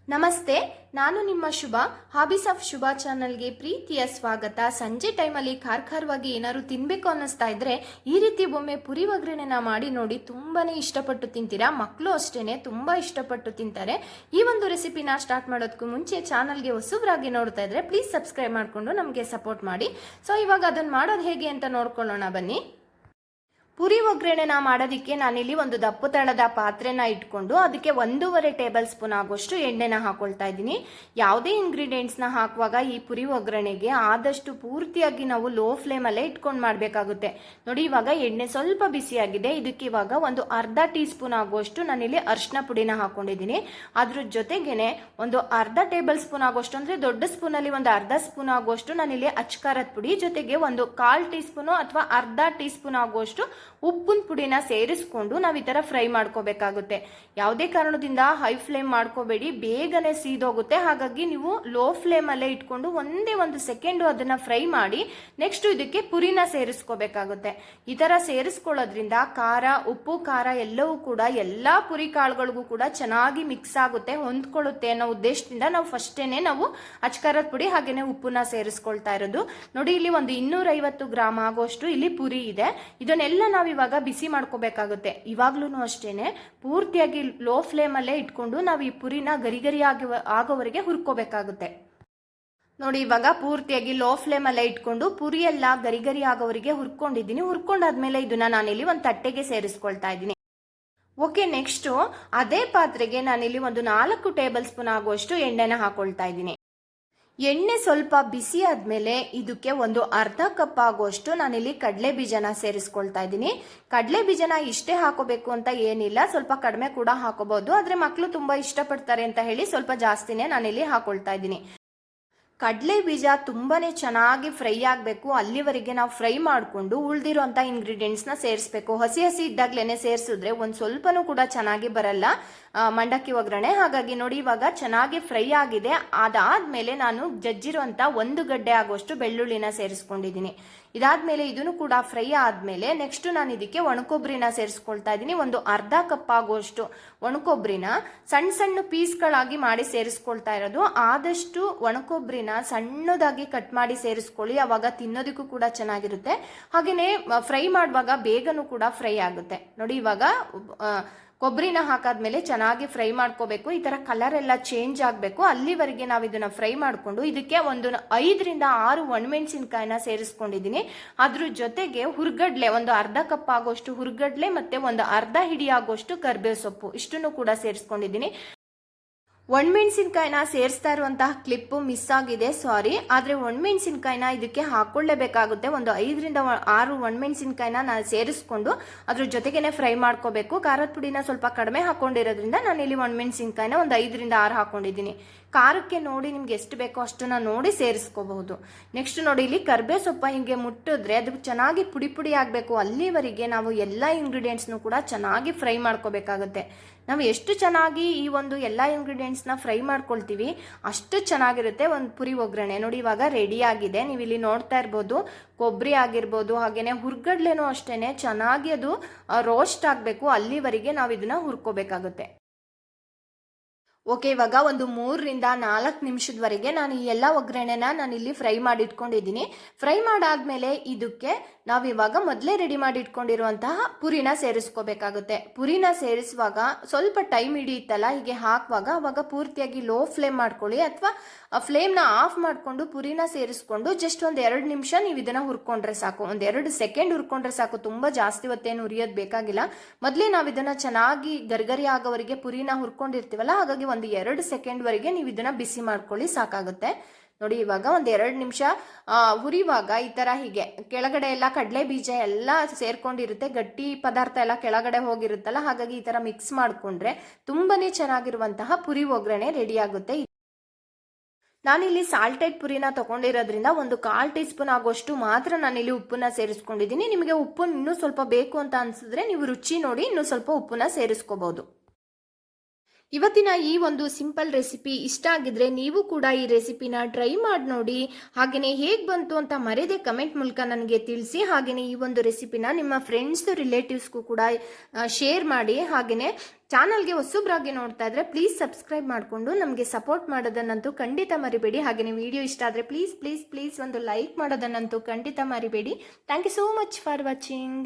ನಮಸ್ತೆ, ನಾನು ನಿಮ್ಮ ಶುಭ. ಹಾಬೀಸ್ ಆಫ್ ಶುಭ ಚಾನಲ್ಗೆ ಪ್ರೀತಿಯ ಸ್ವಾಗತ. ಸಂಜೆ ಟೈಮಲ್ಲಿ ಖಾರವಾಗಿ ಏನಾದ್ರು ತಿನ್ನಬೇಕು ಅನ್ನಿಸ್ತಾ ಇದ್ರೆ ಈ ರೀತಿ ಒಮ್ಮೆ ಪುರಿ ಒಗ್ಗರಣೆನ ಮಾಡಿ ನೋಡಿ. ತುಂಬಾನೇ ಇಷ್ಟಪಟ್ಟು ತಿಂತೀರಾ. ಮಕ್ಕಳು ಅಷ್ಟೇನೆ ತುಂಬಾ ಇಷ್ಟಪಟ್ಟು ತಿಂತಾರೆ. ಈ ಒಂದು ರೆಸಿಪಿನ ಸ್ಟಾರ್ಟ್ ಮಾಡೋದಕ್ಕೂ ಮುಂಚೆ ಚಾನಲ್ಗೆ ಹೊಸಬ್ರಾಗಿ ನೋಡ್ತಾ ಇದ್ರೆ ಪ್ಲೀಸ್ ಸಬ್ಸ್ಕ್ರೈಬ್ ಮಾಡಿಕೊಂಡು ನಮಗೆ ಸಪೋರ್ಟ್ ಮಾಡಿ. ಸೊ ಇವಾಗ ಅದನ್ನು ಮಾಡೋದು ಹೇಗೆ ಅಂತ ನೋಡ್ಕೊಳ್ಳೋಣ ಬನ್ನಿ. ಪುರಿ ಒಗ್ಗರಣೆನ ಮಾಡೋದಕ್ಕೆ ನಾನಿಲ್ಲಿ ಒಂದು ದಪ್ಪ ತಳದ ಪಾತ್ರೆನ ಇಟ್ಕೊಂಡು ಅದಕ್ಕೆ 1.5 ಟೇಬಲ್ ಸ್ಪೂನ್ ಆಗುವಷ್ಟು ಎಣ್ಣೆನ ಹಾಕೊಳ್ತಾ ಇದ್ದೀನಿ. ಯಾವುದೇ ಇಂಗ್ರೀಡಿಯೆಂಟ್ಸ್ನ ಹಾಕುವಾಗ ಈ ಪುರಿ ಒಗ್ಗರಣೆಗೆ ಆದಷ್ಟು ಪೂರ್ತಿಯಾಗಿ ನಾವು ಲೋ ಫ್ಲೇಮಲ್ಲೇ ಇಟ್ಕೊಂಡು ಮಾಡಬೇಕಾಗುತ್ತೆ. ನೋಡಿ, ಇವಾಗ ಎಣ್ಣೆ ಸ್ವಲ್ಪ ಬಿಸಿಯಾಗಿದೆ. ಇದಕ್ಕೆ ಇವಾಗ ಒಂದು ಅರ್ಧ ಟೀ ಸ್ಪೂನ್ ಆಗುವಷ್ಟು ನಾನಿಲ್ಲಿ ಅರಿಶಿನ ಪುಡಿನ ಹಾಕೊಂಡಿದ್ದೀನಿ. ಅದ್ರ ಜೊತೆಗೇನೆ ಒಂದು ಅರ್ಧ ಟೇಬಲ್ ಸ್ಪೂನ್ ಆಗುವಷ್ಟು, ಅಂದರೆ ದೊಡ್ಡ ಸ್ಪೂನಲ್ಲಿ ಒಂದು ಅರ್ಧ ಸ್ಪೂನ್ ಆಗುವಷ್ಟು ನಾನಿಲ್ಲಿ ಅಚ್ಕಾರದ ಪುಡಿ, ಜೊತೆಗೆ ಒಂದು 1/4 ಟೀ ಸ್ಪೂನು ಅಥವಾ ಅರ್ಧ ಟೀ ಸ್ಪೂನ್ ಆಗುವಷ್ಟು ಉಪ್ಪಿನ ಪುಡಿನ ಸೇರಿಸ್ಕೊಂಡು ನಾವು ಈ ತರ ಫ್ರೈ ಮಾಡ್ಕೋಬೇಕಾಗುತ್ತೆ. ಯಾವುದೇ ಕಾರಣದಿಂದ ಹೈ ಫ್ಲೇಮ್ ಮಾಡ್ಕೋಬೇಡಿ, ಬೇಗನೆ ಸೀದೋಗುತ್ತೆ. ಹಾಗಾಗಿ ನೀವು ಲೋ ಫ್ಲೇಮ್ ಅಲ್ಲೇ ಇಟ್ಕೊಂಡು ಒಂದೇ ಒಂದು ಸೆಕೆಂಡ್ ಅದನ್ನ ಫ್ರೈ ಮಾಡಿ ನೆಕ್ಸ್ಟ್ ಇದಕ್ಕೆ ಪುರಿನ ಸೇರಿಸ್ಕೋಬೇಕಾಗುತ್ತೆ. ಈ ತರ ಸೇರಿಸ್ಕೊಳ್ಳೋದ್ರಿಂದ ಖಾರ, ಉಪ್ಪು, ಖಾರ ಎಲ್ಲವೂ ಕೂಡ ಎಲ್ಲಾ ಪುರಿ ಕಾಳುಗಳಿಗೂ ಕೂಡ ಚೆನ್ನಾಗಿ ಮಿಕ್ಸ್ ಆಗುತ್ತೆ, ಹೊಂದ್ಕೊಳ್ಳುತ್ತೆ ಅನ್ನೋ ಉದ್ದೇಶದಿಂದ ನಾವು ಫಸ್ಟೇನೆ ನಾವು ಅಚ್ಕಾರದ ಪುಡಿ ಹಾಗೇನೆ ಉಪ್ಪನ್ನ ಸೇರಿಸ್ಕೊಳ್ತಾ ಇರೋದು. ನೋಡಿ, ಇಲ್ಲಿ ಒಂದು 250 ಗ್ರಾಮ್ ಆಗೋಷ್ಟು ಇಲ್ಲಿ ಪುರಿ ಇದೆ. ಇದನ್ನೆಲ್ಲ ನಾವು ಇವಾಗ ಬಿಸಿ ಮಾಡ್ಕೋಬೇಕಾಗುತ್ತೆ. ಇವಾಗ್ಲೂ ಅಷ್ಟೇನೆ ಪೂರ್ತಿಯಾಗಿ ಲೋ ಫ್ಲೇಮ್ ಅಲ್ಲೇ ಇಟ್ಕೊಂಡು ನಾವು ಈ ಪುರಿನ ಗರಿ ಆಗೋವರೆಗೆ ಹುರ್ಕೋಬೇಕಾಗುತ್ತೆ. ನೋಡಿ, ಇವಾಗ ಪೂರ್ತಿಯಾಗಿ ಲೋ ಫ್ಲೇಮ್ ಅಲ್ಲೇ ಇಟ್ಕೊಂಡು ಪುರಿ ಎಲ್ಲ ಗರಿ ಆಗೋವರೆಗೆ ಹುರ್ಕೊಂಡಿದ್ದೀನಿ. ಹುರ್ಕೊಂಡಾದ್ಮೇಲೆ ಇದನ್ನ ನಾನಿಲ್ಲಿ ಒಂದು ತಟ್ಟೆಗೆ ಸೇರಿಸ್ಕೊಳ್ತಾ ಇದ್ದೀನಿ. ಓಕೆ, ನೆಕ್ಸ್ಟ್ ಅದೇ ಪಾತ್ರೆಗೆ ನಾನಿಲ್ಲಿ ಒಂದು 4 ಟೇಬಲ್ ಸ್ಪೂನ್ ಆಗುವಷ್ಟು ಎಣ್ಣೆನ ಹಾಕೊಳ್ತಾ ಇದ್ದೀನಿ. ಎಣ್ಣೆ ಸ್ವಲ್ಪ ಬಿಸಿ ಆದ್ಮೇಲೆ ಇದಕ್ಕೆ ಒಂದು ಅರ್ಧ ಕಪ್ ಆಗುವಷ್ಟು ನಾನಿಲ್ಲಿ ಕಡಲೆ ಬೀಜನ ಸೇರಿಸ್ಕೊಳ್ತಾ ಇದ್ದೀನಿ. ಕಡಲೆ ಬೀಜನ ಇಷ್ಟೇ ಹಾಕೋಬೇಕು ಅಂತ ಏನಿಲ್ಲ, ಸ್ವಲ್ಪ ಕಡಿಮೆ ಕೂಡ ಹಾಕೋಬಹುದು. ಆದ್ರೆ ಮಕ್ಕಳು ತುಂಬಾ ಇಷ್ಟಪಡ್ತಾರೆ ಅಂತ ಹೇಳಿ ಸ್ವಲ್ಪ ಜಾಸ್ತಿನೇ ನಾನಿಲ್ಲಿ ಹಾಕೊಳ್ತಾ ಇದ್ದೀನಿ. ಕಡಲೆ ಬೀಜ ತುಂಬಾನೇ ಚೆನ್ನಾಗಿ ಫ್ರೈ ಆಗಬೇಕು. ಅಲ್ಲಿವರೆಗೆ ನಾವು ಫ್ರೈ ಮಾಡಿಕೊಂಡು ಉಳಿದಿರುವಂಥ ಇಂಗ್ರೀಡಿಯೆಂಟ್ಸ್ನ ಸೇರಿಸಬೇಕು. ಹಸಿ ಇದ್ದಾಗಲೇ ಸೇರಿಸಿದ್ರೆ ಒಂದು ಸ್ವಲ್ಪನೂ ಕೂಡ ಚೆನ್ನಾಗಿ ಬರಲ್ಲ ಮಂಡಕ್ಕಿ ಒಗ್ಗರಣೆ. ಹಾಗಾಗಿ ನೋಡಿ, ಇವಾಗ ಚೆನ್ನಾಗಿ ಫ್ರೈ ಆಗಿದೆ. ಅದಾದ್ಮೇಲೆ ನಾನು ಜಜ್ಜಿರುವಂಥ 1 ಗಡ್ಡೆ ಆಗುವಷ್ಟು ಬೆಳ್ಳುಳ್ಳಿನ ಸೇರಿಸ್ಕೊಂಡಿದ್ದೀನಿ. ಇದಾದ್ಮೇಲೆ ಇದನ್ನು ಕೂಡ ಫ್ರೈ ಆದ್ಮೇಲೆ ನೆಕ್ಸ್ಟ್ ನಾನು ಇದಕ್ಕೆ ಒಣಕೊಬ್ಬರಿನ ಸೇರಿಸ್ಕೊಳ್ತಾ ಇದ್ದೀನಿ. ಒಂದು ಅರ್ಧ ಕಪ್ ಆಗುವಷ್ಟು ಒಣಕೊಬ್ಬರಿನ ಸಣ್ಣ ಪೀಸ್ಗಳಾಗಿ ಮಾಡಿ ಸೇರಿಸ್ಕೊಳ್ತಾ ಇರೋದು. ಆದಷ್ಟು ಒಣಕೊಬ್ಬರಿನ ಸಣ್ಣದಾಗಿ ಕಟ್ ಮಾಡಿ ಸೇರಿಸ್ಕೊಳ್ಳಿ, ಅವಾಗ ತಿನ್ನೋದಕ್ಕೂ ಕೂಡ ಚೆನ್ನಾಗಿರುತ್ತೆ. ಹಾಗೇನೆ ಫ್ರೈ ಮಾಡುವಾಗ ಬೇಗನೂ ಕೂಡ ಫ್ರೈ ಆಗುತ್ತೆ. ನೋಡಿ, ಇವಾಗ ಕೊಬ್ಬರಿನ ಹಾಕಾದ್ಮೇಲೆ ಚೆನ್ನಾಗಿ ಫ್ರೈ ಮಾಡ್ಕೋಬೇಕು. ಈ ತರ ಕಲರ್ ಎಲ್ಲ ಚೇಂಜ್ ಆಗಬೇಕು, ಅಲ್ಲಿವರೆಗೆ ನಾವು ಇದನ್ನ ಫ್ರೈ ಮಾಡಿಕೊಂಡು ಇದಕ್ಕೆ ಒಂದು 5 ರಿಂದ 6 ಒಣಮೆಣಸಿನಕಾಯಿನ ಸೇರಿಸ್ಕೊಂಡಿದ್ದೀನಿ. ಅದ್ರ ಜೊತೆಗೆ ಹುರ್ಗಡ್ಲೆ ಒಂದು ಅರ್ಧ ಕಪ್ ಆಗೋಷ್ಟು ಹುರ್ಗಡ್ಲೆ ಮತ್ತೆ ಒಂದು ಅರ್ಧ ಹಿಡಿ ಆಗೋಷ್ಟು ಕರ್ಬೇವು ಸೊಪ್ಪು ಇಷ್ಟನ್ನು ಕೂಡ ಸೇರಿಸ್ಕೊಂಡಿದ್ದೀನಿ. ಒಣಮೆಣಸಿನ್ಕಾಯಿನ ಸೇರಿಸ್ತಾ ಇರುವಂತಹ ಕ್ಲಿಪ್ ಮಿಸ್ ಆಗಿದೆ, ಸಾರಿ. ಆದ್ರೆ ಒಣಮೆಣಸಿನ್ಕಾಯಿನ ಇದಕ್ಕೆ ಹಾಕೊಳ್ಳೇಬೇಕಾಗುತ್ತೆ. ಒಂದು 5 ರಿಂದ 6 ಒಣಮೆಣಸಿನ್ಕಾಯಿನ ನಾನು ಸೇರಿಸ್ಕೊಂಡು ಅದ್ರ ಜೊತೆಗೇನೆ ಫ್ರೈ ಮಾಡ್ಕೋಬೇಕು. ಖಾರದ ಪುಡಿನ ಸ್ವಲ್ಪ ಕಡಿಮೆ ಹಾಕೊಂಡಿರೋದ್ರಿಂದ ನಾನು ಇಲ್ಲಿ ಒಣಮೆಣಸಿನ್ಕಾಯಿನ ಒಂದು 5 ರಿಂದ 6 ಹಾಕೊಂಡಿದ್ದೀನಿ. ಖಾರಕ್ಕೆ ನೋಡಿ ನಿಮ್ಗೆ ಎಷ್ಟು ಬೇಕೋ ಅಷ್ಟನ್ನ ನೋಡಿ ಸೇರಿಸ್ಕೋಬಹುದು. ನೆಕ್ಸ್ಟ್ ನೋಡಿ, ಇಲ್ಲಿ ಕರ್ಬೇವು ಸೊಪ್ಪ ಹಿಂಗೆ ಮುಟ್ಟಿದ್ರೆ ಅದು ಚೆನ್ನಾಗಿ ಪುಡಿ ಆಗಬೇಕು. ಅಲ್ಲಿವರೆಗೆ ನಾವು ಎಲ್ಲ ಇಂಗ್ರೀಡಿಯೆಂಟ್ಸ್ನು ಕೂಡ ಚೆನ್ನಾಗಿ ಫ್ರೈ ಮಾಡ್ಕೋಬೇಕಾಗುತ್ತೆ. ನಾವು ಎಷ್ಟು ಚೆನ್ನಾಗಿ ಈ ಒಂದು ಎಲ್ಲ ಇಂಗ್ರೀಡಿಯೆಂಟ್ಸ್ನ ಫ್ರೈ ಮಾಡ್ಕೊಳ್ತೀವಿ ಅಷ್ಟು ಚೆನ್ನಾಗಿರುತ್ತೆ ಒಂದು ಪುರಿ ಒಗ್ಗರಣೆ. ನೋಡಿ, ಇವಾಗ ರೆಡಿ ಆಗಿದೆ. ನೀವು ಇಲ್ಲಿ ನೋಡ್ತಾ ಇರ್ಬೋದು, ಕೊಬ್ಬರಿ ಆಗಿರ್ಬೋದು, ಹಾಗೇನೆ ಹುರ್ಗಡ್ಲೆನೂ ಅಷ್ಟೇನೆ ಚೆನ್ನಾಗಿ ಅದು ರೋಸ್ಟ್ ಆಗಬೇಕು. ಅಲ್ಲಿವರೆಗೆ ನಾವು ಇದನ್ನ ಹುರ್ಕೋಬೇಕಾಗುತ್ತೆ. ಓಕೆ, ಇವಾಗ ಒಂದು 3 ರಿಂದ 4 ನಿಮಿಷದವರೆಗೆ ನಾನು ಈ ಎಲ್ಲ ಒಗ್ಗರಣೆನ ನಾನಿಲ್ಲಿ ಫ್ರೈ ಮಾಡಿ ಇಟ್ಕೊಂಡಿದ್ದೀನಿ. ಫ್ರೈ ಮಾಡಾದ್ಮೇಲೆ ಇದಕ್ಕೆ ನಾವಿವಾಗ ಮೊದಲೇ ರೆಡಿ ಮಾಡಿ ಇಟ್ಕೊಂಡಿರುವಂತಹ ಪುರಿನ ಸೇರಿಸ್ಕೋಬೇಕಾಗುತ್ತೆ. ಪುರಿನ ಸೇರಿಸುವಾಗ ಸ್ವಲ್ಪ ಟೈಮ್ ಹಿಡಿಯುತ್ತಲ್ಲ, ಹೀಗೆ ಹಾಕುವಾಗ ಅವಾಗ ಪೂರ್ತಿಯಾಗಿ ಲೋ ಫ್ಲೇಮ್ ಮಾಡ್ಕೊಳ್ಳಿ, ಅಥವಾ ಫ್ಲೇಮ್ನ ಆಫ್ ಮಾಡಿಕೊಂಡು ಪುರಿನ ಸೇರಿಸ್ಕೊಂಡು ಜಸ್ಟ್ ಒಂದು 2 ನಿಮಿಷ ನೀವು ಇದನ್ನ ಹುರ್ಕೊಂಡ್ರೆ ಸಾಕು. ಒಂದು 2 ಸೆಕೆಂಡ್ ಹುರ್ಕೊಂಡ್ರೆ ಸಾಕು, ತುಂಬ ಜಾಸ್ತಿ ಹೊತ್ತೇನು ಹುರಿಯೋದು ಬೇಕಾಗಿಲ್ಲ. ಮೊದಲೇ ನಾವು ಇದನ್ನ ಚೆನ್ನಾಗಿ ಗರ್ಗರಿ ಆಗೋವರೆಗೆ ಪುರಿನ ಹುರ್ಕೊಂಡಿರ್ತೀವಲ್ಲ, ಹಾಗಾಗಿ ಒಂದು 2 ಸೆಕೆಂಡ್ ವರೆಗೆ ನೀವು ಇದನ್ನ ಬಿಸಿ ಮಾಡ್ಕೊಳ್ಳಿ, ಸಾಕಾಗುತ್ತೆ. ನೋಡಿ, ಇವಾಗ ಒಂದು 2 ನಿಮಿಷ ಹುರಿವಾಗ ಈ ತರ ಹೀಗೆ ಕೆಳಗಡೆ ಎಲ್ಲ ಕಡಲೆ ಬೀಜ ಎಲ್ಲ ಸೇರ್ಕೊಂಡಿರುತ್ತೆ, ಗಟ್ಟಿ ಪದಾರ್ಥ ಎಲ್ಲ ಕೆಳಗಡೆ ಹೋಗಿರುತ್ತಲ್ಲ, ಹಾಗಾಗಿ ಈ ತರ ಮಿಕ್ಸ್ ಮಾಡ್ಕೊಂಡ್ರೆ ತುಂಬಾನೇ ಚೆನ್ನಾಗಿರುವಂತಹ ಪುರಿ ಒಗ್ಗರಣೆ ರೆಡಿ ಆಗುತ್ತೆ. ನಾನಿಲ್ಲಿ ಸಾಲ್ಟೆಡ್ ಪುರಿನ ತಗೊಂಡಿರೋದ್ರಿಂದ ಒಂದು 1/4 ಟೀ ಸ್ಪೂನ್ ಆಗೋಷ್ಟು ಮಾತ್ರ ನಾನಿಲ್ಲಿ ಉಪ್ಪನ್ನ ಸೇರಿಸ್ಕೊಂಡಿದ್ದೀನಿ. ನಿಮಗೆ ಉಪ್ಪು ಇನ್ನೂ ಸ್ವಲ್ಪ ಬೇಕು ಅಂತ ಅನ್ಸಿದ್ರೆ ನೀವು ರುಚಿ ನೋಡಿ ಇನ್ನೂ ಸ್ವಲ್ಪ ಉಪ್ಪನ್ನ ಸೇರಿಸ್ಕೋಬಹುದು. ಇವತ್ತಿನ ಈ ಒಂದು ಸಿಂಪಲ್ ರೆಸಿಪಿ ಇಷ್ಟ ಆಗಿದ್ರೆ ನೀವು ಕೂಡ ಈ ರೆಸಿಪಿನ ಟ್ರೈ ಮಾಡಿ ನೋಡಿ. ಹಾಗೆಯೇ ಹೇಗೆ ಬಂತು ಅಂತ ಮರೆಯದೆ ಕಮೆಂಟ್ ಮೂಲಕ ನನಗೆ ತಿಳಿಸಿ. ಹಾಗೆಯೇ ಈ ಒಂದು ರೆಸಿಪಿನ ನಿಮ್ಮ ಫ್ರೆಂಡ್ಸ್ ರಿಲೇಟಿವ್ಸ್ಗೂ ಕೂಡ ಶೇರ್ ಮಾಡಿ. ಹಾಗೆಯೇ ಚಾನಲ್ಗೆ ಹೊಸಬ್ರಾಗಿ ನೋಡ್ತಾ ಇದ್ರೆ ಪ್ಲೀಸ್ ಸಬ್ಸ್ಕ್ರೈಬ್ ಮಾಡಿಕೊಂಡು ನಮಗೆ ಸಪೋರ್ಟ್ ಮಾಡೋದನ್ನಂತೂ ಖಂಡಿತ ಮರಿಬೇಡಿ. ಹಾಗೆಯೇ ವಿಡಿಯೋ ಇಷ್ಟ ಆದರೆ ಪ್ಲೀಸ್ ಒಂದು ಲೈಕ್ ಮಾಡೋದನ್ನಂತೂ ಖಂಡಿತ ಮರಿಬೇಡಿ. Thank you so much for watching.